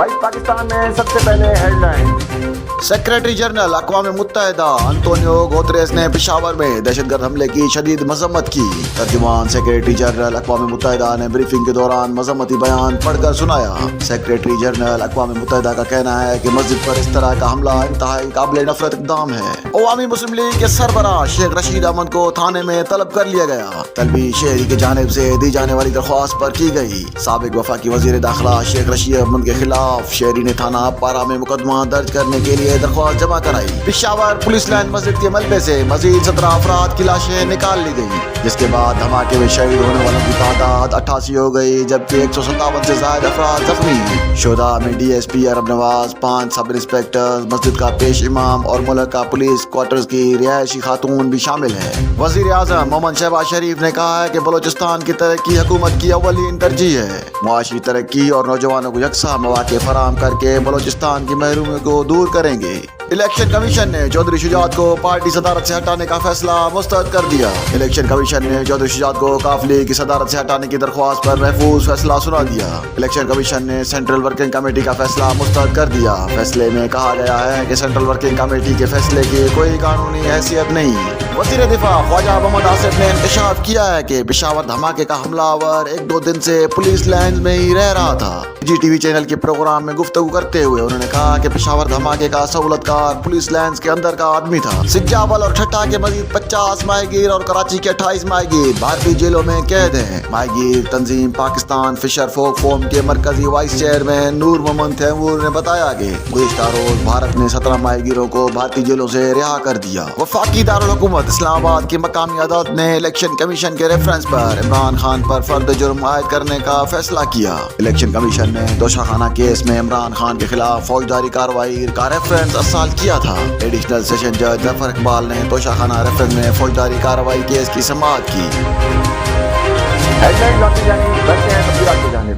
भाई पाकिस्तान में सबसे पहले हेडलाइन। सेक्रेटरी जनरल अक़वाम मुत्तहिदा अंतोनियो गुतेरेस ने पेशावर में दहशतगर्द हमले की शदीद मजम्मत की। तर्जुमान सेक्रेटरी जनरल अक़वाम मुत्तहिदा ने ब्रीफिंग के दौरान मजम्मती बयान पढ़कर सुनाया। सेक्रेटरी जनरल अक़वाम मुत्तहिदा का कहना है कि मस्जिद पर इस तरह का हमला इंतहाई काबिल नफरत इक़दाम है। अवामी मुस्लिम लीग के सरबराह शेख रशीद अहमद को थाने में तलब कर लिया गया। तलबी शहरी की जानिब से दी जाने वाली दरख्वास्त पर की गई। साबिक वफाकी वज़ीर दाखिला शेख रशीद अहमद के खिलाफ शहरी ने थाना पारा में मुकदमा दर्ज करने के लिए दरख्वास्त जमा कराई। पेशावर पुलिस लाइन मस्जिद के मलबे से मजीद 17 अफराद की लाशें निकाल ली गयी, जिसके बाद धमाके में शहीद होने वालों की तादाद 88 हो गई, जबकि 157 से ज्यादा अफराद जख्मी। शोधा में DSP अरब नवाज, 5 सब इंस्पेक्टर, मस्जिद का पेश इमाम और मुल्क का पुलिस क्वार्टर्स की रिहायशी खातून भी शामिल है। वजीर आजम मोहम्मद शहबाज शरीफ ने कहा है कि बलोचिस्तान की तरक्की हुकूमत की अव्वलीन तरजीह है। मुआशी तरक्की और नौजवानों को यकसा मौके फराहम करके बलोचिस्तान की महरूमी को दूर करेंगे। इलेक्शन कमीशन ने चौधरी शुजात को पार्टी सदारत से हटाने का फैसला मुस्तरद कर दिया। इलेक्शन कमीशन ने चौधरी शुजात को काफिले की सदारत से हटाने की दरख्वास्त पर महफूज फैसला सुना दिया। इलेक्शन कमीशन ने सेंट्रल वर्किंग कमेटी का फैसला मुस्तरद कर दिया। फैसले में कहा गया है कि सेंट्रल वर्किंग कमेटी के फैसले की कोई कानूनी हैसियत नहीं। वज़ीर दिफा ख्वाजा मोहम्मद आसिफ ने इंकशाफ किया है कि पेशावर धमाके का हमलावर 1-2 दिन से पुलिस लाइन में ही रह रहा था। GTV चैनल के प्रोग्राम में गुफ्तगू करते हुए उन्होंने कहा कि पेशावर धमाके का सहूलतकार पुलिस लाइन्स के अंदर का आदमी था। सिजावल और ठट्टा के मजीद 50 माहीगीर और कराची के 28 माहीगीर भारतीय जेलों में कैद हैं। माहीगीर तंजीम पाकिस्तान फिशर फोक फोम के मरकजी वाइस चेयरमैन नूर मोहम्मद तैमूर ने बताया कि गुज़िश्ता रोज भारत ने 17 माहीगीरों को भारतीय जेलों से रिहा कर दिया। वफाकी दारुल हुकूमत इस्लामाबाद की मकामी अदालत ने इलेक्शन कमीशन के रेफरेंस पर इमरान खान पर फर्द जुर्म आयद करने का फैसला किया। इलेक्शन कमीशन ने तोशाखाना केस में इमरान खान के खिलाफ फौजदारी कार्रवाई का रेफरेंस अर्साल किया था। एडिशनल सेशन जज जफर इकबाल ने तोशाखाना रेफरेंस में फौजदारी कार्रवाई केस की समाअत की। हेडलाइन जाती जानी, बढ़ते हैं तफसीलात की जानिब।